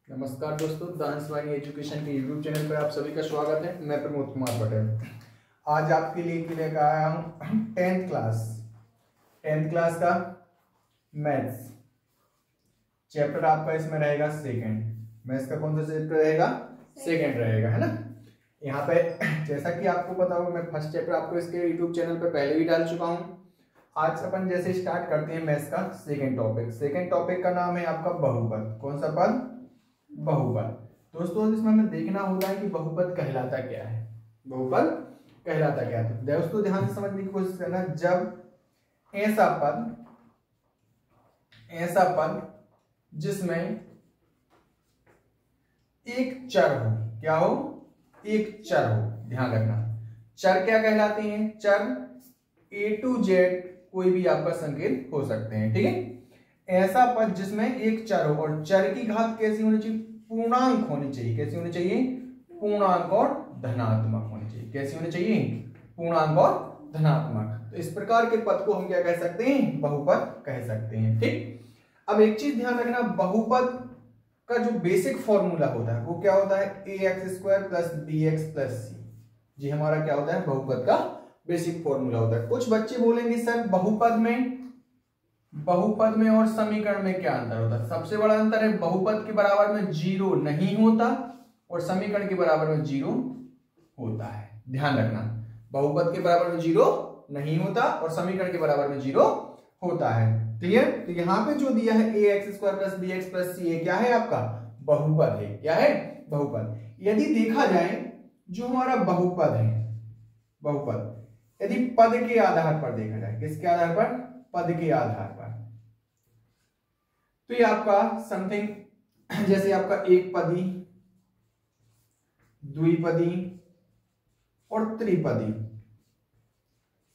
नमस्कार दोस्तों, डांस वाणी एजुकेशन के यूट्यूब चैनल पर आप सभी का स्वागत है। मैं प्रमोद कुमार पटेल आज आपके लिए लेकर आया हूँ 10th क्लास का मैथ्स चैप्टर। आपका इसमें रहेगा सेकंड। मैथ्स का कौन सा चैप्टर रहेगा? सेकंड रहेगा, है ना। यहाँ पे जैसा कि आपको पता होगा, मैं फर्स्ट चैप्टर आपको इसके यूट्यूब चैनल पर पहले भी डाल चुका हूँ। आज अपन जैसे स्टार्ट करते हैं मैथ्स का सेकंड टॉपिक। सेकंड टॉपिक का नाम है आपका बहुपद। कौन सा पद? बहुपद। दोस्तों इसमें हमें देखना होगा कि बहुपद कहलाता क्या है। बहुपद कहलाता क्या है? तो दोस्तों ध्यान से समझने की कोशिश करना। जब ऐसा पद जिसमें एक चर हो, क्या हो? एक चर हो। ध्यान रखना, चर क्या कहलाते हैं? चर A to Z कोई भी आपका संकेत हो सकते हैं, ठीक है। ऐसा पद जिसमें एक चर हो और चर की घात कैसी होनी चाहिए? पूर्णांक होनी चाहिए। कैसी होनी चाहिए? पूर्णांक और धनात्मक होनी चाहिए। कैसी होनी चाहिए? पूर्णांक और धनात्मक। तो इस प्रकार के पद को हम क्या कह सकते हैं? बहुपद कह सकते हैं, ठीक। अब एक चीज ध्यान रखना, बहुपद का जो बेसिक फॉर्मूला होता है वो क्या होता है? ax² + bx + c। जी हमारा क्या होता है? बहुपद का बेसिक फॉर्मूला होता है। कुछ बच्चे बोलेंगे सर बहुपद में और समीकरण में क्या अंतर होता है? सबसे बड़ा अंतर है बहुपद के बराबर में 0 नहीं होता और समीकरण के बराबर में 0 होता है। ध्यान रखना, बहुपद के बराबर में 0 नहीं होता और समीकरण के बराबर में 0 होता है। क्लियर? तो यहां पे जो दिया है ax² + bx + c, क्या है? आपका बहुपद है। क्या है? बहुपद। यदि देखा जाए जो हमारा बहुपद है, बहुपद यदि पद के आधार पर देखा जाए, किसके आधार पर? पद के आधार पर, तो ये आपका समथिंग जैसे आपका एक पदी, द्विपदी और त्रिपदी,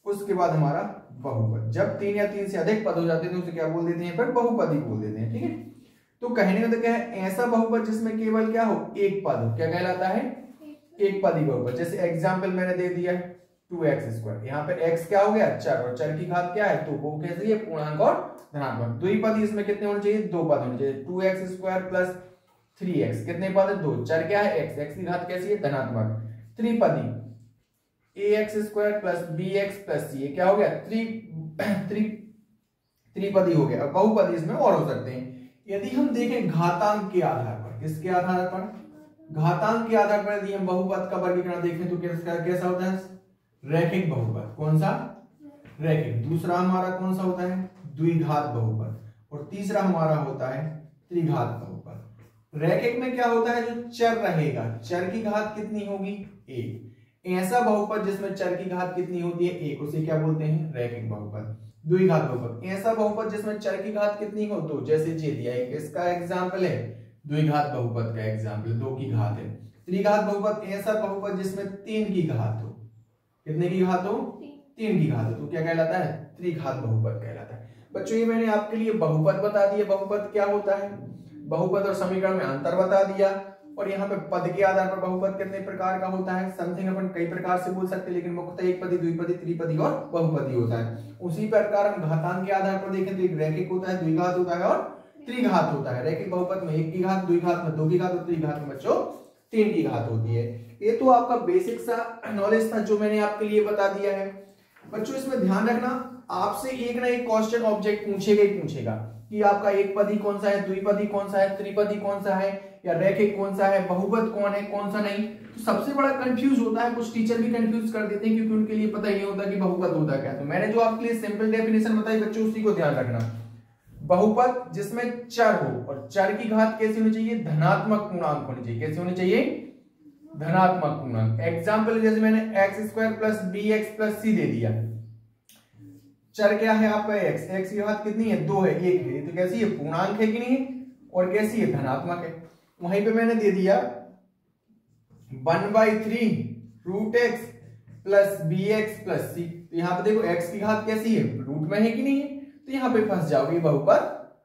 उसके बाद हमारा बहुपद। जब 3 या 3 से अधिक पद हो जाते हैं तो उसे क्या बोल देते हैं? फिर बहुपदी बोल देते हैं, ठीक है। तो कहने का तो क्या है? ऐसा बहुपद जिसमें केवल क्या हो? एक पद हो, क्या कहलाता है? एक पदी बहुपद। जैसे एग्जाम्पल मैंने दे दिया है 2x²। यहाँ पे x क्या हो गया? चर, और चर की घात क्या है? तो वो कैसी है? पूर्णांक और धनात्मक। द्विपदी इसमें कितने होने चाहिए? 2 पद होने चाहिए। 2x² + 3x, कितने पद है? 2। चर क्या है? x की घात कैसी है? धनात्मक। त्रिपदी ax² + bx + c, क्या हो गया? त्रिपदी हो गया। बहुपदी इसमें और हो सकते हैं। यदि हम देखें घातांक के आधार पर, किसके आधार पर? घातांक के आधार पर यदि हम बहुपद का वर्गीकरण देखें तो कैसा होता है? रैखिक बहुपद। कौन सा? रैखिक। दूसरा हमारा कौन सा होता है? द्विघात बहुपद। और तीसरा हमारा होता है त्रिघात बहुपद। रैखिक में क्या होता है? जो चर रहेगा, चर की घात कितनी होगी? 1। ऐसा बहुपद जिसमें चर की घात कितनी होती है? 1, उसे क्या बोलते हैं? रैखिक बहुपद। द्विघात बहुपद ऐसा बहुपद जिसमें चर की घात कितनी हो, तो जैसे जे दिया है, इसका एग्जाम्पल है द्विघात बहुपद का एग्जाम्पल, 2 की घात है। त्रिघात बहुपद ऐसा बहुपद जिसमें 3 की घात हो। कितने की घात हो? 3 की घात हो, तो क्या कहलाता है? त्रिघात बहुपद कहलाता है। बच्चों ये मैंने आपके लिए बहुपद बता दिया, बहुपद क्या होता है, बहुपद और समीकरण में अंतर बता दिया, और यहाँ पे पद के आधार पर बहुपद कितने प्रकार का होता है। समथिंग अपन कई प्रकार से बोल सकते हैं, लेकिन मुख्यतः एक पदी, द्विपदी, त्रिपदी और बहुपदी होता है। उसी प्रकार हम घातांक के आधार पर देखें तो एक रैखिक होता है, द्विघात होता है और त्रिघात होता है। रैखिक बहुपद में 1 की घात, द्विघात में 2 की घात और त्रिघात में बच्चों 3 की घात होती है। ये तो आपका बेसिक सा नॉलेज था जो मैंने आपके लिए बता दिया है। बच्चों इसमें ध्यान रखना, आपसे एक ना एक क्वेश्चन ऑब्जेक्ट पूछेगा ही पूछेगा कि आपका एक पदी कौन सा है, द्विपदी कौन सा है, त्रिपदी कौन सा है, या रैखिक कौन सा है, बहुपद कौन है, कौन सा नहीं। तो सबसे बड़ा कंफ्यूज होता है, कुछ टीचर भी कंफ्यूज कर देते हैं क्योंकि उनके लिए पता ही नहीं होता कि बहुपद होता क्या। तो मैंने जो आपके लिए सिंपल डेफिनेशन बताई बच्चों, उसी को ध्यान रखना। बहुपद जिसमें चर हो और चर की घात कैसी होनी चाहिए? धनात्मक पूर्णांक होनी चाहिए। कैसी होनी चाहिए? धनात्मक पूर्णांक। एग्जाम्पल जैसे मैंने x² + bx + c दे दिया। चर क्या है आपका? x की घात कितनी है? 2 है, 1 है, तो कैसी है? पूर्णांक है कि नहीं? और कैसी है? धनात्मक है। वहीं पे मैंने दे दिया 1/3 √x + bx + c, तो यहाँ पे देखो x की घात कैसी है? रूट में है कि नहीं है? तो यहाँ पे फंस जाओगे, बहुपद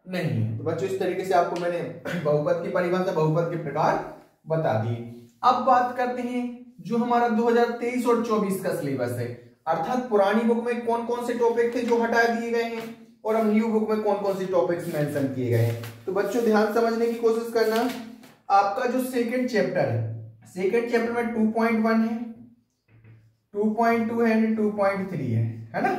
नहीं है। तो बच्चों इस तरीके से आपको मैंने बहुपद की परिभाषा, बहुपद के प्रकार बता दिए। अब बात करते हैं जो हमारा 2023 और 24 का सिलेबस है, अर्थात पुरानी बुक में कौन कौन से टॉपिक थे जो हटा दिए गए हैं और अब न्यू बुक में कौन कौन से टॉपिक्स मेंशन किए गए हैं। तो बच्चों ध्यान समझने की कोशिश करना। आपका जो सेकंड चैप्टर है, सेकंड चैप्टर में 2.1 है, 2.2 है, 2.3 है ना,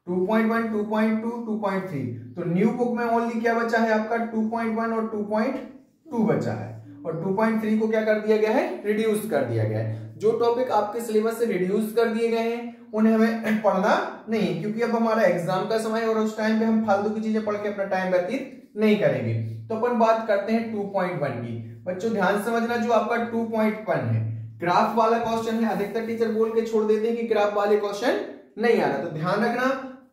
2.1, 2.2, 2.3। तो न्यू बुक में ओनली क्या बचा है आपका 2.1 और 2.2 बचा है, और 2.3 को क्या कर दिया गया है, रिड्यूस कर दिया गया है। जो टॉपिक आपके सिलेबस से रिड्यूस कर दिए गए हैं उन्हें हमें पढ़ना नहीं, क्योंकि अब हमारा एग्जाम का समय है और उस टाइम पे हम फालतू की चीजें पढ़ के अपना टाइम व्यतीत नहीं करेंगे। तो अपन बात करते हैं 2.1 की। बच्चों ध्यान समझना, जो आपका 2.1 है ग्राफ वाला क्वेश्चन है। अधिकतर टीचर बोल के छोड़ देते हैं कि ग्राफ वाले क्वेश्चन नहीं आ रहा, तो ध्यान रखना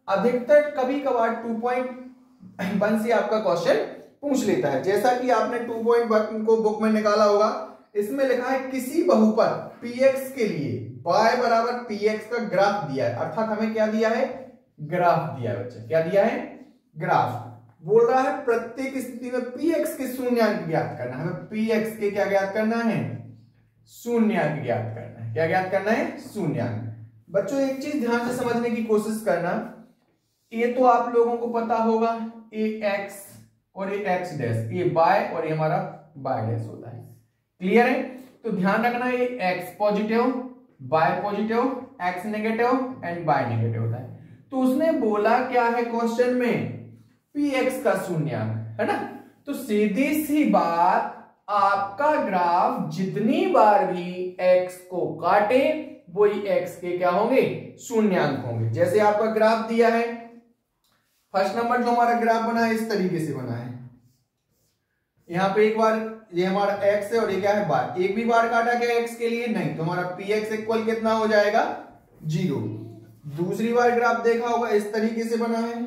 अधिकतर कभी कभार 2.1 से आपका क्वेश्चन पूछ लेता है। जैसा कि आपने 2.1 को बुक में निकाला होगा, इसमें लिखा है किसी बहुपद px के लिए y बराबर px का ग्राफ दिया है, अर्थात हमें क्या दिया है, ग्राफ दिया है। बच्चा क्या दिया है, ग्राफ। बोल रहा है प्रत्येक स्थिति में px के शून्यांक ज्ञात करना है। हमें px के क्या ज्ञात करना है, शून्यांक ज्ञात करना है। क्या ज्ञात करना है, शून्यांक। बच्चों एक चीज ध्यान से समझने की कोशिश करना, ये तो आप लोगों को पता होगा ये x और ये x डैश, ये y और ये हमारा y डैश होता है। क्लियर है? तो ध्यान रखना ये x positive, y positive, x negative and y negative होता है। तो उसने बोला क्या है क्वेश्चन में, px का शून्यांक है ना। तो सीधी सी बात, आपका ग्राफ जितनी बार भी x को काटे वही x के क्या होंगे, शून्यांक होंगे। जैसे आपका ग्राफ दिया है, फर्स्ट नंबर जो हमारा ग्राफ बना है इस तरीके से बना है। यहां पे एक बार ये हमारा x है और ये क्या है y, एक भी बार काटा क्या x के लिए, नहीं। तो हमारा px इक्वल कितना हो जाएगा, 0। दूसरी बार ग्राफ देखा होगा इस तरीके से बना है,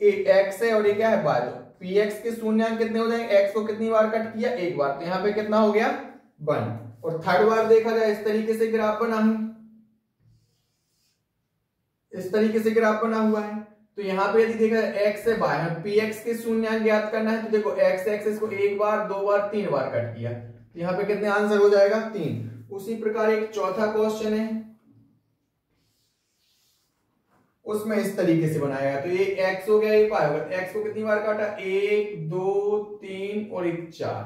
ये x है और ये क्या है y। तो px के शून्यांक कितने हो जाएंगे, x को कितनी बार कट किया, एक बार, तो यहां पे कितना हो गया 1। और थर्ड बार देखा जाए इस तरीके से ग्राफ बना है, इस तरीके से ग्राफ बना हुआ है। तो यहां पे यदि देखा जाए x से y, हमें px के शून्यांक ज्ञात करना है। तो देखो x एक्सिस को एक बार, दो बार, तीन बार कट किया, तो यहां पे कितने आंसर हो जाएगा, 3। उसी प्रकार एक चौथा क्वेश्चन है, उसमें इस तरीके से बनाया। तो ये x हो गया, ये y होगा। x को कितनी बार काटा, 1, 2, 3 और 4।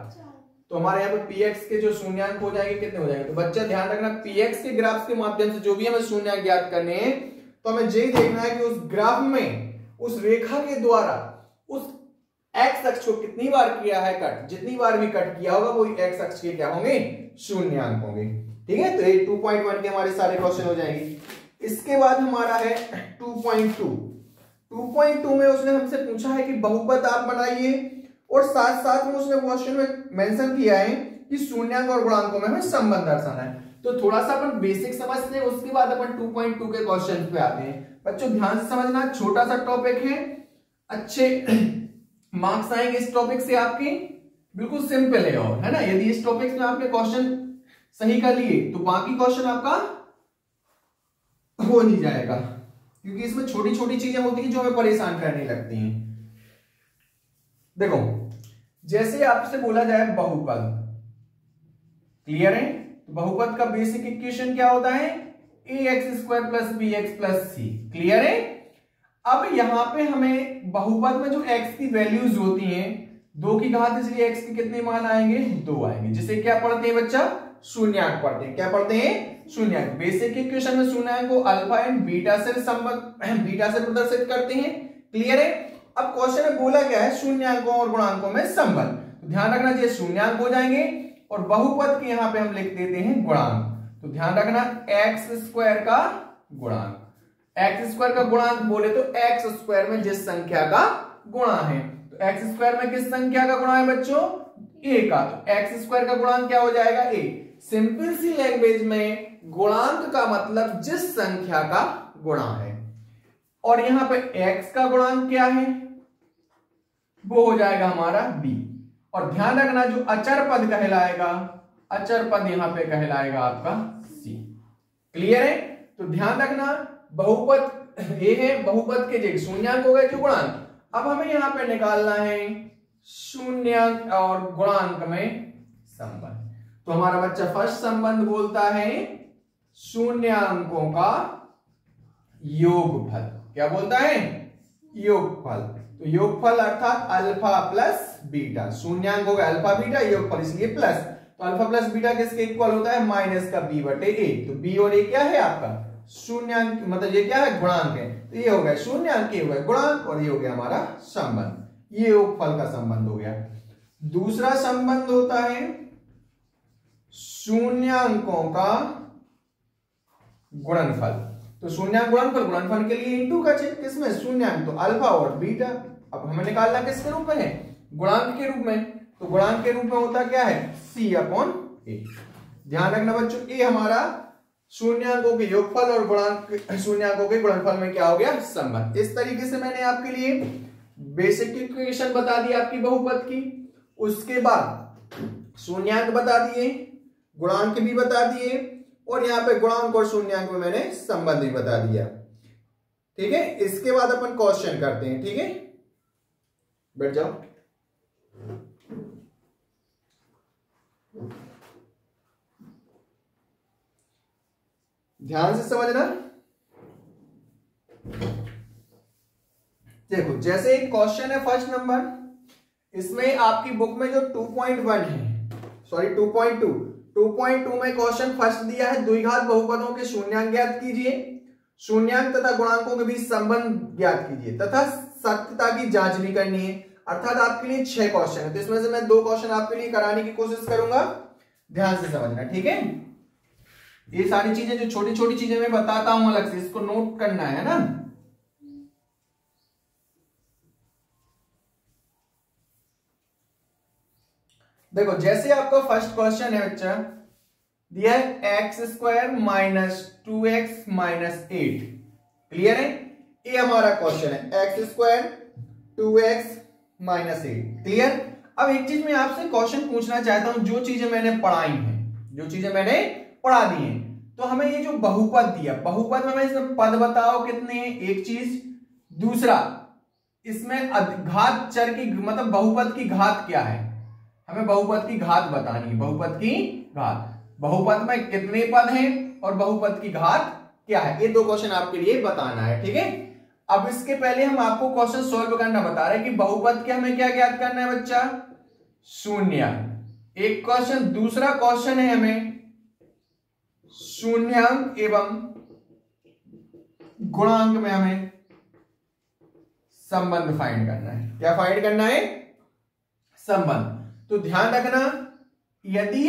तो हमारे यहाँ पे px के जो शून्यांक हो जाएंगे कितने हो जाएंगे। तो बच्चा ध्यान रखना, px के ग्राफ के माध्यम से जो भी हमें शून्यांक ज्ञात करने हैं, तो हमें यही देखना है कि उस ग्राफ में उस रेखा के द्वारा उस x अक्ष को कितनी बार किया है कट, जितनी बार भी कट किया होगा वो x अक्ष के क्या होंगे, शून्यांक होंगे। ठीक है, तो ये 2.1 के हमारे सारे क्वेश्चन हो जाएंगे। इसके बाद हमारा है 2.2। 2.2 में उसने हमसे पूछा है कि बहुपद आप बनाइए, और साथ साथ में उसने क्वेश्चन में मेंशन किया है कि शून्यांक और गुणांकों में हमें संबंध दर्शाना है। तो थोड़ा सा अपन बेसिक समझते हैं, उसके बाद अपन 2.2 के क्वेश्चन पे आते हैं। बच्चों ध्यान से समझना, छोटा सा टॉपिक है, अच्छे मार्क्स आएंगे इस टॉपिक से आपके, बिल्कुल सिंपल है। और है ना, यदि इस टॉपिक में आपने क्वेश्चन सही कर लिए तो बाकी क्वेश्चन आपका हो नहीं जाएगा, क्योंकि इसमें छोटी छोटी चीजें होती हैं जो हमें परेशान करने लगती हैं। देखो जैसे आपसे बोला जाए बहुपद, क्लियर है, तो बहुपद का बेसिक इक्वेशन क्या होता है, ax² + bx + c। क्लियर है। अब यहां पे हमें बहुपद में जो x की वैल्यूज होती हैं, 2 की घात, इसलिए x के कितने मान आएंगे, 2 आएंगे, जिसे क्या पढ़ते हैं बच्चा, शून्यांक पढ़ते हैं। क्या पढ़ते हैं, शून्यांक। बेसिक इक्वेशन में शून्यांक को अल्फा एंड बीटा से प्रदर्शित करते हैं। क्लियर है। अब क्वेश्चन में बोला गया है शून्यांकों और गुणांकों में संबंध, तो ध्यान रखना चाहिए शून्यांक हो जाएंगे और बहुपद के यहां पे हम लिख देते हैं गुणांक। तो ध्यान रखना x² का गुणांक, x² का गुणांक बोले तो x² में जिस संख्या का गुणा है, तो x² में किस संख्या का गुणा है बच्चों, a का, तो x² का गुणांक क्या हो जाएगा, a। सिंपल सी लैंग्वेज में गुणांक का मतलब जिस संख्या का गुणा है, और यहां पे x का गुणांक क्या है, वो हो जाएगा हमारा b। और ध्यान रखना जो अचर पद कहलाएगा, अचर पद यहां पे कहलाएगा आपका c। क्लियर है। तो ध्यान रखना बहुपद ये है, बहुपद के जगह शून्यांक हो गए जो गुणांक। अब हमें यहां पे निकालना है शून्यांक और गुणांक में संबंध। तो हमारा बच्चा फर्स्ट संबंध बोलता है शून्यांकों का योगफल। क्या बोलता है, योगफल। तो योगफल अर्थात अल्फा प्लस बीटा, शून्यांक हो गया अल्फा बीटा, योगफल इसलिए प्लस, तो अल्फा प्लस बीटा किसके इक्वल होता है, माइनस का बी बटे ए। तो बी और ए क्या है आपका शून्यांक, मतलब ये क्या है गुणांक है, तो ये हो गया शून्यांक, ये हो गया गुणांक, और ये हो गया हमारा संबंध, ये योगफल का संबंध हो गया। दूसरा संबंध होता है शून्यांकों का गुणनफल। तो शून्यांक गुणनफल, गुणनफल के लिए इंटू का चिन्ह किसमें, शून्यांक, तो अल्फा और बीटा। अब हमें निकालना किसके रूप में है, गुणांक के रूप में, तो गुणांक के रूप में होता क्या है, सी अपॉन ए। ध्यान रखना बच्चों, ए हमारा शून्यांकों के योगफल और गुणांक शून्यांकों के गुणनफल में क्या हो गया, संबंध। इस तरीके से मैंने आपके लिए बेसिक इक्वेशन बता दी आपकी बहुपद की, उसके बाद शून्यांक बता दिए, गुणांक भी बता दिए, और यहां पे गुणांक और शून्यांक में मैंने संबंध भी बता दिया। ठीक है, इसके बाद अपन क्वेश्चन करते हैं। ठीक है, बैठ जाओ। ध्यान से समझना। देखो, जैसे एक क्वेश्चन है फर्स्ट नंबर, इसमें आपकी बुक में जो 2.1 है, सॉरी 2.2 में क्वेश्चन फर्स्ट दिया है, द्विघात बहुपदों के शून्यांक ज्ञात कीजिए, शून्यांक तथा गुणांकों के बीच संबंध ज्ञात कीजिए तथा सत्यता की जांच भी करनी है। अर्थात आपके लिए 6 क्वेश्चन है, तो इसमें से मैं 2 क्वेश्चन आपके लिए कराने की कोशिश करूंगा, ध्यान से समझना। ठीक है, ये सारी चीजें जो छोटी छोटी चीजें मैं बताता हूं अलग से, इसको नोट करना है ना। देखो, जैसे आपका फर्स्ट क्वेश्चन है बच्चा, दिया है x square minus 2x minus 8। Clear है, ये हमारा क्वेश्चन है, x square 2x minus 8। Clear. अब एक चीज मैं आपसे क्वेश्चन पूछना चाहता हूं, जो चीजें मैंने पढ़ाई हैं, जो चीजें मैंने पढ़ा दी हैं, तो हमें ये जो बहुपद दिया, बहुपद में हमें इसमें पद बताओ कितने हैं, एक चीज। दूसरा, इसमें घात चर की, मतलब बहुपद की घात क्या है, हमें बहुपद की घात बतानी है, बहुपद की घात, बहुपद में कितने पद हैं और बहुपद की घात क्या है, ये 2 क्वेश्चन आपके लिए बताना है। ठीक है, अब इसके पहले हम आपको क्वेश्चन सोल्व करना बता रहे हैं कि बहुपद के हमें क्या ज्ञात करना है बच्चा, शून्य, एक क्वेश्चन। दूसरा क्वेश्चन है हमें शून्यांक एवं गुणांक में हमें संबंध फाइंड करना है। क्या फाइंड करना है, संबंध। तो ध्यान रखना, यदि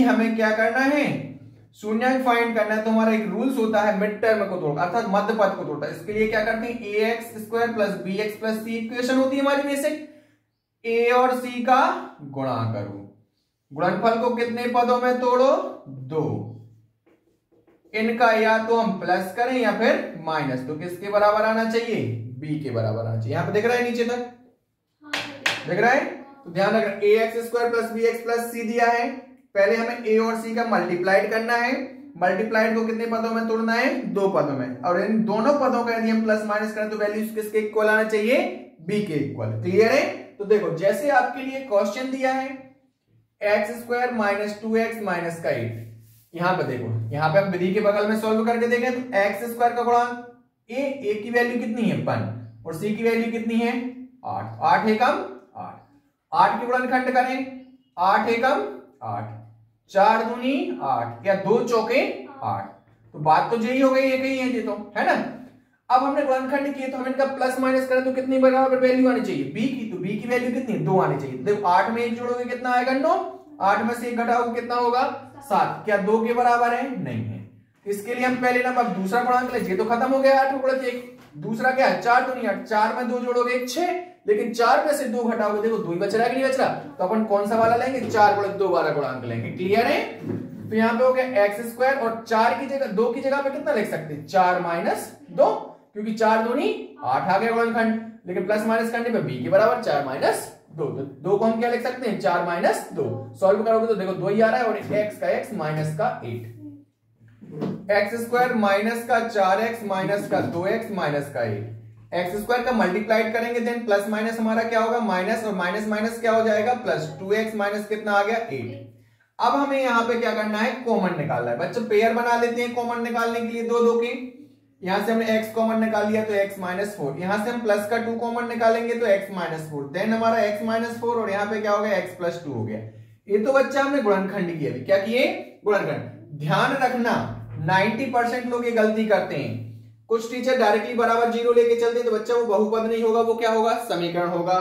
हमें क्या करना है, शून्यांक फाइंड करना है, तो हमारा एक रूल्स होता है मिड टर्म को तोड़ना, अर्थात मध्य पद को तोड़ना। इसके लिए क्या करते हैं, ax square plus bx plus c equation होती है हमारी बेसिक, a और c का गुणा करो, गुणनफल को कितने पदों में तोड़ो, 2, इनका या तो हम प्लस करें या फिर माइनस, तो किसके बराबर आना चाहिए, b के बराबर आना चाहिए। यहां पे दिख रहा है नीचे तक, दिख रहा है, तो ध्यान रखना, ax square plus bx plus c दिया है, पहले हमें a और c का मल्टीप्लाइड करना है, मल्टीप्लाइड को कितने पदों में तोड़ना है, 2 पदों में, और इन दोनों पदों का यदि हम प्लस माइनस करें तो वैल्यूज किसके इक्वल आना चाहिए, b के इक्वल। क्लियर है। तो देखो, जैसे आपके लिए क्वेश्चन दिया है x square minus 2x minus का 8, यहां पे देखो, यहां पे हम विधि के बगल में सॉल्व करके देखें तो एक्स स्क्वायर का गुणांक a की वैल्यू कितनी है 1 और c की वैल्यू कितनी है 8, 8 एकम 8, 8 के गुणनखंड करें, 8 एकम 8, 4 दूनी 8 या 2 चौके 8, तो बात तो यही हो गई, एक ही है ये, तो है ना। अब हमने गुणनखंड किए, तो हम इनका प्लस माइनस करें तो कितनी बराबर वैल्यू आनी चाहिए, b की, तो b की वैल्यू कितनी, 2 आनी चाहिए। देखो, 8 में 1 जोड़ोगे कितना आएगा 9, 8 में से 1 घटाओगे कितना होगा 7, क्या 2 के बराबर है, नहीं है। इसके लिए हम पहले नंबर दूसरा गुणांक ले, ये तो खत्म हो गया 8 गुणित 1, दूसरा क्या है 4 दूनी 8, 4 में 2 जोड़ोगे 6, लेकिन 4 में से 2 घटाओगे, देखो 2 ही बच रहा है कि नहीं बच रहा, तो अपन कौन सा वाला लेंगे, 4 गुणित 2 वाला गुणांक लेंगे। क्लियर है। तो यहाँ पे हो गया एक्स स्क्वायर, और 4 की जगह 2 की जगह पे कितना लिख सकते हैं, 4 माइनस 2, क्योंकि 4 दूनी 8 आ गया गुणनखंड, लेकिन प्लस माइनस करने पे b के बराबर 4 माइनस 2, तो 2 को हम क्या लिख सकते हैं, 4 माइनस 2। सॉल्व करोगे तो देखो 2 ही आ रहा है, और x का x माइनस का 8, एक्स स्क्वायर माइनस का 4x माइनस का 2x माइनस का 8, एक्स स्क्वायर का मल्टीप्लाइड करेंगे, देन प्लस माइनस हमारा क्या होगा, माइनस, और माइनस माइनस क्या हो जाएगा प्लस, 2x माइनस कितना आ गया 8। अब हमें यहाँ पे क्या करना है, कॉमन निकालना है। बच्चों पेयर बना लेते हैं कॉमन निकालने के लिए, 2 2 की, यहां से हमने x कॉमन निकाल लिया तो x माइनस 4, यहां से हम प्लस का 2 कॉमन निकालेंगे तो x माइनस 4, देन हमारा x माइनस 4 और यहाँ पे क्या हो गया x प्लस 2 हो गया। ये तो बच्चा हमने गुणनखंड किया, अभी क्या किए गुणनखंड। ध्यान रखना 90% लोग ये गलती करते हैं, कुछ टीचर डायरेक्टली बराबर 0 लेके चलते तो बच्चा वो बहुपद नहीं होगा, वो क्या होगा समीकरण होगा।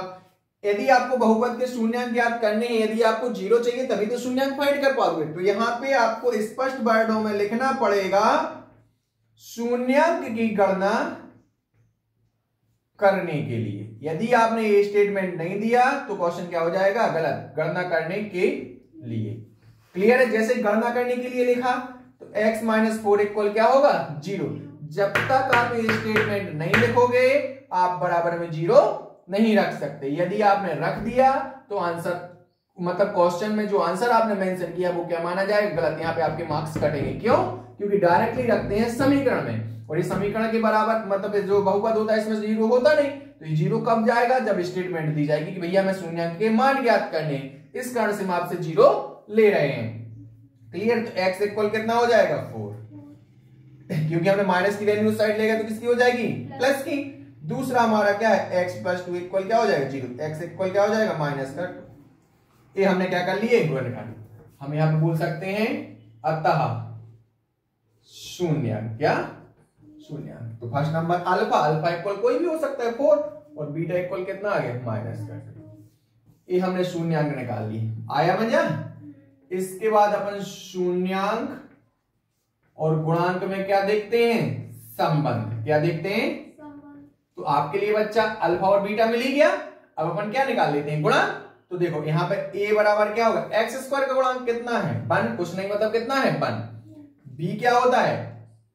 यदि आपको बहुपद के शून्यांक ज्ञात करने हैं, यदि आपको 0 चाहिए तभी तो शून्यांक फाइंड कर पाओगे, तो यहाँ पे आपको स्पष्ट वर्डों में लिखना पड़ेगा शून्यांक की गणना करने के लिए। यदि आपने ये स्टेटमेंट नहीं दिया तो क्वेश्चन क्या हो जाएगा गलत, गणना करने के लिए। क्लियर है? जैसे गणना करने के लिए लिखा तो x माइनस 4 इक्वल क्या होगा 0। जब तक आप ये स्टेटमेंट नहीं लिखोगे आप बराबर में 0 नहीं रख सकते। यदि आपने रख दिया तो आंसर मतलब क्वेश्चन में जो आंसर आपने मेंशन किया वो क्या माना जाएगा गलत, यहाँ पे आपके मार्क्स कटेंगे। क्यों? क्योंकि डायरेक्टली रखते हैं समीकरण में, और ये समीकरण के बराबर मतलब जो बहुपद होता है इसमें 0 होता नहीं, तो ये 0 कब जाएगा जब स्टेटमेंट दी जाएगी कि भैया हमें शून्यांक के मान ज्ञात करने, इस कारण से हम आपसे 0 ले रहे हैं। क्लियर? तो x इक्वल कितना हो जाएगा 4, क्योंकि हमने माइनस की वैल्यू साइड लेगा तो किसकी हो जाएगी प्लस की। दूसरा हमारा क्या है x प्लस 2 इक्वल क्या हो जाएगा 0, x इक्वल क्या हो जाएगा माइनस का 2। ये हमने क्या कर लिए गुणनखंड। हम यहां पे बोल सकते हैं अतः शून्यांक, क्या शून्यांक। तो first number alpha, alpha equal कोई भी हो सकता है 4, और बीटा इक्वल कितना आ गया माइनस का 2। ये हमने शून्यांक निकाल ली, आया मजा। इसके बाद अपन शून्यांक और गुणांक में क्या देखते हैं संबंध, क्या देखते हैं तो आपके लिए बच्चा अल्फा और बीटा मिल ही गया। अब अपन क्या निकाल लेते हैं गुणांक। तो देखो यहाँ पे a बराबर क्या होगा एक्स स्क्वायर का गुणांक कितना है 1, कुछ नहीं मतलब कितना है 1। b क्या होता है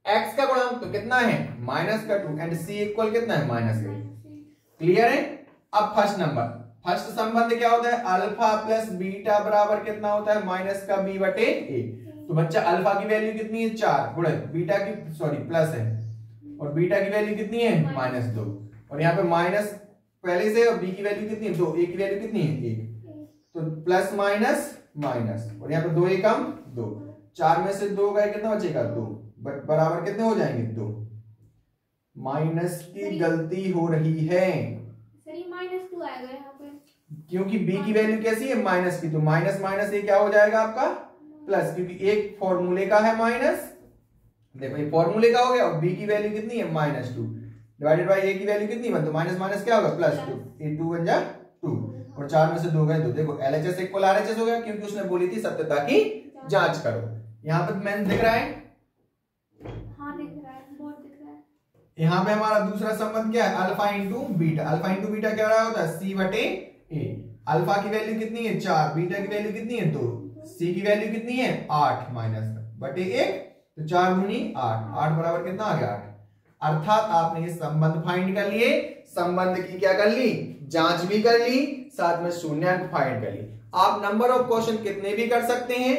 x का गुणांक तो कितना है माइनस का 2, एंड c इक्वल कितना है माइनस का। क्लियर है? अब फर्स्ट नंबर, फर्स्ट संबंध क्या होता है अल्फा प्लस बीटा बराबर कितना होता है माइनस का b बटे a। तो बच्चा अल्फा की वैल्यू कितनी है 4 गुणे बीटा की सॉरी प्लस है, और बीटा की वैल्यू कितनी है माइनस 2, और यहाँ पे माइनस पहले से, और b की वैल्यू कितनी है 2, a की वैल्यू कितनी है 1, तो प्लस माइनस माइनस, और यहाँ पे 2 एकम 2, 4 में से 2 गए कितना बचेगा 2, बराबर कितने हो जाएंगे 2। माइनस की गलती हो रही है सर, ये माइनस 2 आएगा यहाँ पे, क्योंकि b की वैल्यू कैसी है माइनस की, तो माइनस माइनस ये क्या हो जाएगा आपका प्लस, क्योंकि एक फॉर्मूले का है माइनस, देखो ये फॉर्मूले का हो गया, और b की वैल्यू कितनी है -2 डिवाइडेड बाय a की वैल्यू कितनी है तो माइनस माइनस क्या होगा +2, ये 2 बन जा 2, और 4 में से 2 गए 2। देखो LHS इक्वल RHS हो गया, क्योंकि उसने बोली थी सत्यता की जांच करो। यहाँ पे मैंने दिख रहा है, हाँ दिख रहा है, बहुत दिख रहा है। यहाँ पे हमारा दूसरा संबंध क्या है alpha into beta. Alpha into beta क्या रहा होता है c बटे a। अल्फा की वैल्यू कितनी है 4, बीटा की वैल्यू कितनी है 2, c की वैल्यू कितनी है 8 माइनस बटे 1, तो 4 दूनी 8, 8 बराबर कितना आ गया 8। अर्थात आपने ये संबंध फाइंड कर लिए, संबंध की क्या कर ली जांच भी कर ली, साथ में शून्यांक फाइंड कर ली। आप नंबर ऑफ क्वेश्चन कितने भी कर सकते हैं,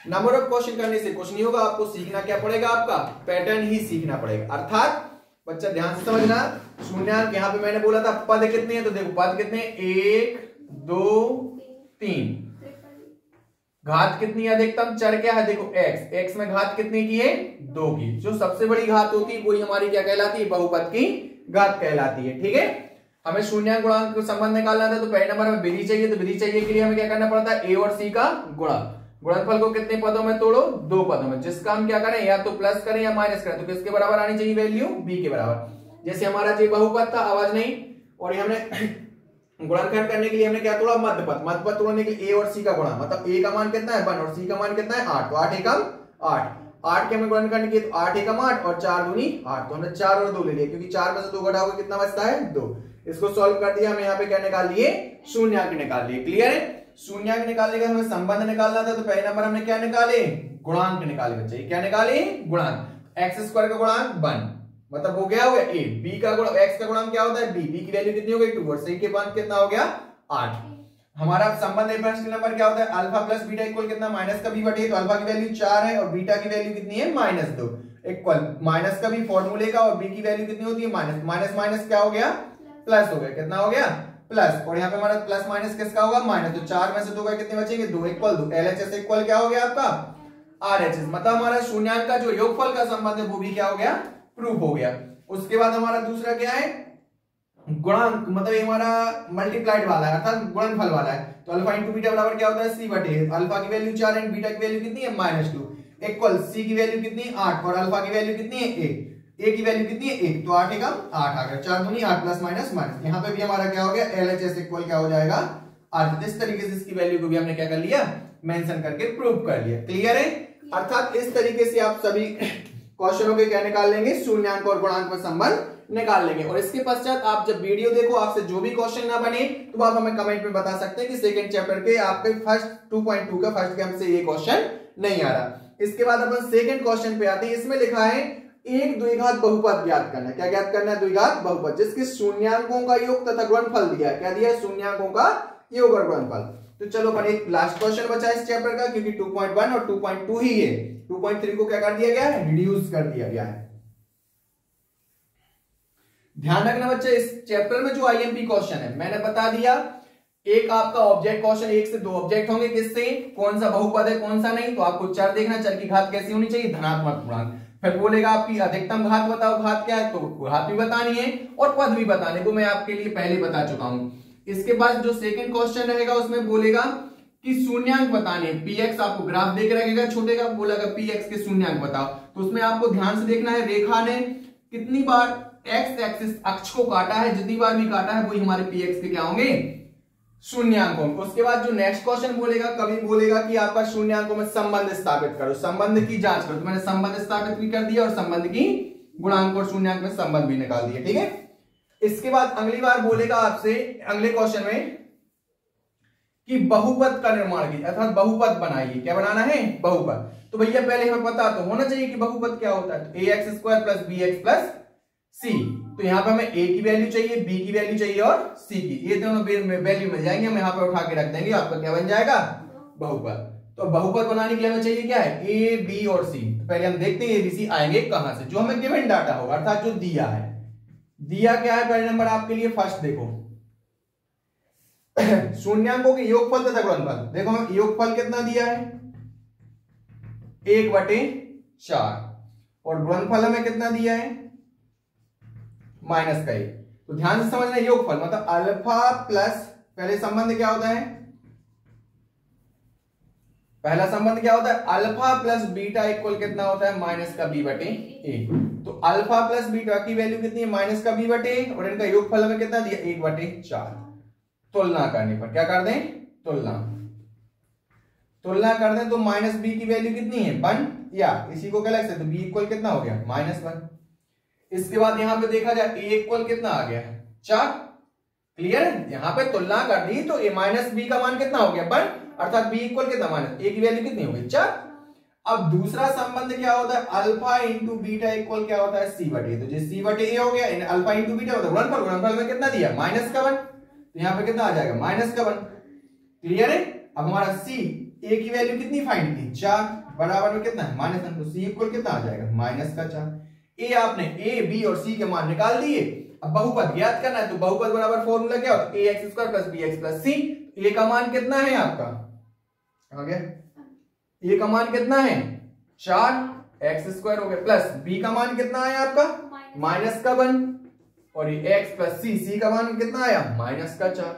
नंबर ऑफ क्वेश्चन करने से कुछ नहीं होगा, आपको सीखना क्या पड़ेगा आपका पैटर्न ही सीखना पड़ेगा। अर्थात बच्चा ध्यान से समझना, शून्यांक यहाँ पे मैंने बोला था पद कितने हैं, तो देखो पद कितने 1 2 3, घात कितनी है अधिकतम चर क्या है देखो x, x में घात कितने की है 2 की। जो सबसे बड़ी घात होती है वही हमारी क्या कहलाती है बहुपद की घात कहलाती है। ठीक है, हमें शून्यांक गुणांक का संबंध निकालना था, तो पहले नंबर में विधि चाहिए, तो विधि चाहिए के लिए हमें क्या करना पड़ता है a और c का गुणा। गुणनफल को कितने पदों में तोड़ो 2 पदों में, जिसका हम क्या करें या तो प्लस करें या माइनस करें, तो किसके बराबर आनी चाहिए वैल्यू b के बराबर। जैसे हमारा जो बहुपद था आवाज नहीं, और ये हमने गुणनखंड करने के लिए हमने क्या तोड़ा मध्यपद, मध्यपद तोड़ने के लिए a और c का गुणा, मतलब a का मान कितना है 1 और c का मान कितना है 8, तो 8 एकम 8, 8 के हमने गुणनखंड किए तो 8 एकम 8 और 4 दूनी 8, तो हमने 4 और 2 ले लिए, क्योंकि 4 में से 2 घटाओगे कितना बचता है 2। इसको सॉल्व कर दिया, हम यहाँ पे क्या निकाल लिए शून्यांक निकाल लिए। क्लियर है? शून्यांक निकालने का हमें संबंध निकालना था, तो पहले नंबर हमने क्या निकाले गुणांक निकाले बच्चे। क्या निकाले गुणांक, एक्स स्क्वायर का गुणांक 1 मतलब हो गया a, b का गुण x का गुणांक क्या होता है b, b की वैल्यू कितनी हो गई 2, और c के मान कितना हो गया 8। हमारा संबंध फर्स्ट नंबर क्या होता है अल्फा प्लस बीटा इक्वल कितना माइनस का b बटे, तो अल्फा की वैल्यू 4 है और बीटा की वैल्यू कितनी है -2 इक्वल माइनस का b फॉर्मूले का, और b की वैल्यू कितनी होती है माइनस, माइनस माइनस क्या हो गया प्लस हो गया, कितना हो गया प्लस, और यहाँ पे हमारा प्लस माइनस किसका होगा माइनस, तो 4 में से 2 गए कितने बचेंगे 2 इक्वल 2। LHS इक्वल क्या हो गया आपका RHS, मतलब हमारा शून्यांक का जो योगफल का संबंध है वो भी क्या हो गया प्रूफ हो गया। उसके बाद हमारा दूसरा क्या है, गुणांक, मतलब ये हमारा मल्टीप्लाइड वाला है अर्थात गुणनफल वाला है। तो अल्फा इंटू बीटा बराबर क्या होता है सी बटे अल्फा की वैल्यू 4 एंड बीटा की वैल्यू कितनी है -2 इक्वल सी की वैल्यू कितनी है 8 और अल्फा की वैल्यू कितनी है 1, ए की वैल्यू कितनी है 1, तो 8 एकम 8 आ गया, 4 दूनी 8 प्लस माइनस माइनस, यहाँ पे भी हमारा क्या हो गया LHS इक्वल क्या हो जाएगा 8। इस तरीके से इसकी वैल्यू को भी हमने क्या कर लिया, मेंशन करके प्रूव कर लिया। क्लियर है? अर्थात इस तरीके से आप सभी क्वेश्चनों के क्या निकाल लेंगे, शून्यांक और गुणांक में संबंध निकाल लेंगे। और इसके पश्चात आप जब वीडियो देखो आपसे जो भी क्वेश्चन ना बने तो आप हमें कमेंट में बता सकते हैं कि सेकंड चैप्टर के आपके फर्स्ट 2.2 का फर्स्ट कैंप से ये क्वेश्चन नहीं आ रहा। इसके बाद अपन सेकंड क्वेश्चन पे आते हैं। इसमें लिखा है एक द्विघात बहुपद ज्ञात करना। क्या ज्ञात करना है? द्विघात बहुपद जिसके शून्यांकों का योग तथा गुणनफल दिया है। क्या दिया है? शून्यांकों का योग और गुणनफल। तो चलो अपन एक लास्ट क्वेश्चन बचा इस चैप्टर का, क्योंकि 2.1 और 2.2 ही है। 2.3 को क्या कर दिया गया है? रिड्यूस कर दिया गया है। ध्यान रखना बच्चे, इस चैप्टर में जो आईएमपी क्वेश्चन है मैंने बता दिया, एक आपका ऑब्जेक्ट क्वेश्चन, एक से दो ऑब्जेक्ट होंगे, किससे, कौन सा बहुपद है कौन सा नहीं। तो आपको चर देखना, चर की घात कैसी होनी चाहिए, धनात्मक पूर्णांक। फिर बोलेगा आपकी अधिकतम घात बताओ, घात क्या है, तो घात भी बतानी है और पद भी बताने को मैं आपके लिए पहले बता चुका हूं। इसके बाद जो सेकंड क्वेश्चन रहेगा उसमें बोलेगा कि शून्यांक बताने, पीएक्स आपको ग्राफ देख रखेगा छोटे का, बोलेगा पीएक्स के शून्यांक बताओ। तो उसमें आपको ध्यान से देखना है रेखा ने कितनी बार एक्स एक्सिस अक्ष को काटा है, जितनी बार भी काटा है वही हमारे पीएक्स के क्या होंगे, शून्यांक होंगे। उसके बाद जो नेक्स्ट क्वेश्चन बोलेगा, कभी बोलेगा कि आपका शून्यांकों में संबंध स्थापित करो, संबंध की जांच करो। तो मैंने संबंध स्थापित भी कर दिया और संबंध की गुणांक और शून्यांक में संबंध भी निकाल दिया। ठीक है, इसके बाद अगली बार बोलेगा आपसे अगले क्वेश्चन में कि बहुपद का निर्माण कीजिए, अर्थात बहुपद बनाइए। क्या बनाना है? बहुपद। तो भैया पहले हमें पता तो होना चाहिए कि बहुपद क्या होता है। A x square plus b x plus c. तो यहाँ पे हमें ए की वैल्यू चाहिए, बी की वैल्यू चाहिए और सी की, ये दोनों वैल्यू मिल जाएंगे, हम यहाँ पे उठा के रख देंगे, आपका क्या बन जाएगा, बहुपद। तो बहुपद बनाने के लिए हमें चाहिए क्या है, ए बी और सी। तो पहले हम देखते हैं एबीसी आएंगे कहां से, जो हमें गिवन डाटा होगा, अर्थात जो दिया है। दिया क्या है पहले नंबर आपके लिए, फर्स्ट देखो शून्यांकों के योगफल तथा गुणनफल। देखो हमें योगफल कितना दिया है 1/4 और गुणनफल हमें कितना दिया है -1। तो ध्यान से समझना, योगफल मतलब अल्फा प्लस, पहले संबंध क्या होता है, पहला संबंध क्या होता है, अल्फा प्लस बीटा इक्वल कितना होता है -b/a। तो अल्फा प्लस बीटा की वैल्यू कितनी है -b/a और इनका योगफल हमें कितना दिया 1/4। तुलना करने पर क्या कर दें, तुलना कर दें तो -b की वैल्यू कितनी है 1, या इसी को क्या लग सकते, b इक्वल कितना हो गया -1। इसके बाद यहां पे देखा जाए a इक्वल कितना आ गया 4। क्लियर है, यहां पे तुलना कर दी तो a -b का मान कितना हो गया 1, अर्थात b इक्वल कितना a की वैल्यू कितनी हो गई 4। अब दूसरा संबंध क्या होता है, अल्फा इंटू बीटा इक्वल क्या होता है c/a। तो जो c/a हो गया, अल्फा इंटू बीटा होता है गुणनफल, गुणनफल में कितना दिया -1, तो यहां पे कितना आ जाएगा -1। क्लियर है, अब हमारा c a की वैल्यू कितनी फाइंड की 4 बराबर में कितना है -1, तो c इक्वल कितना आ जाएगा -4। ए आपने a b और c के मान निकाल दिए। अब बहुपद ज्ञात करना है, तो बहुपद बराबर फॉर्मूला क्या होता है ax² + bx + c। a का मान कितना है आपका, आ गया, a का मान कितना है 4x² हो गया, प्लस b का मान कितना है आपका -1 और ये x + c का मान कितना आया -4।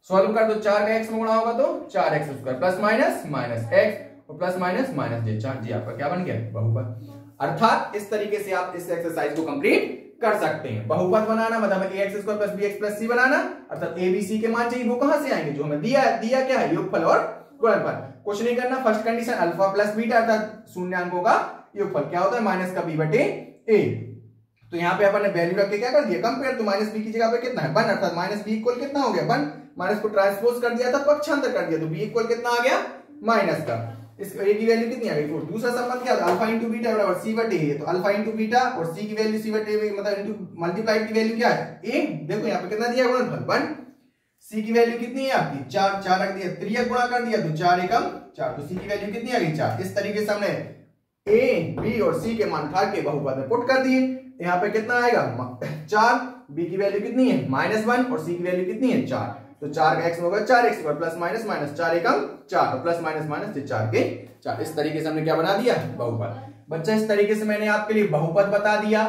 सॉल्व कर दो, 4 का x में गुणा होगा तो 4x² प्लस माइनस x और प्लस माइनस -4, जी आपका क्या बन गया बहुपद। अर्थात इस तरीके से आप इस एक्सरसाइज को कंप्लीट कर सकते हैं। बहुपद बनाना मतलब ax² + bx + c बनाना, अर्थात a b c के मान चाहिए, वो कहां से आएंगे, जो हमें दिया क्या है योगफल और गुणनफल। कुछ नहीं करना, first condition alpha plus beta अर्थात शून्यांकों का योगफल क्या होता है -b/a। तो यहाँ पे अपन ने वैल्यू रख के क्या कर दिया कंपेयर, तो -b की जगह पे कितना है 1, अर्थात -b इक्वल कितना हो गया 1, माइनस को ट्रांसपोज कर दिया था, पक्षांतर कर दिया, तो b इक्वल कितना आ गया माइनस का, इस a की वैल्यू कितनी आ गई 4। दूसरा संबंध क्या था, अल्फा इंटू बीटा बराबर c/a। तो अल्फा इंटू बीटा और c की वैल्यू c/a मतलब इंटू मल्टीप्लाइड की वैल्यू क्या है a। देखो यहाँ पे कितना दिया गुणनफल 1, c की वैल्यू कितनी है आपकी 4 रख दिया, त्रियक गुणा कर दिया तो 4 एकम 4, तो c की वैल्यू कितनी आ गई 4। इस तरीके से हमने a b और c के मान उठा के बहुपद में पुट कर दिए। यहाँ पे कितना आएगा 4, b की वैल्यू कितनी है -1 और c की वैल्यू कितनी है 4। तो 4 का x में होगा 4x square plus minus minus 4 एकम 4 प्लस माइनस माइनस 4 के 4। इस तरीके से हमने क्या बना दिया, बहुपद। बच्चा इस तरीके से मैंने आपके लिए बहुपद बता दिया,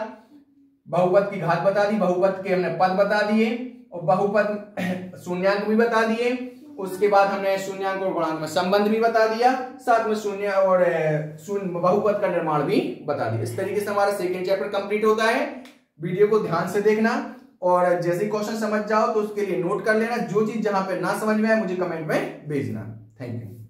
बहुपद की घात बता दी, बहुपद के हमने पद बता दिए और बहुपद शून्यांक भी बता दिए। उसके बाद हमने शून्यांक और गुणांक में संबंध भी बता दिया, साथ में शून्य और बहुपद का निर्माण भी बता दिया। इस तरीके से हमारा सेकंड चैप्टर कंप्लीट होता है। वीडियो को ध्यान से देखना और जैसे क्वेश्चन समझ जाओ तो उसके लिए नोट कर लेना। जो चीज जहां पे ना समझ में आए मुझे कमेंट में भेजना। Thank you.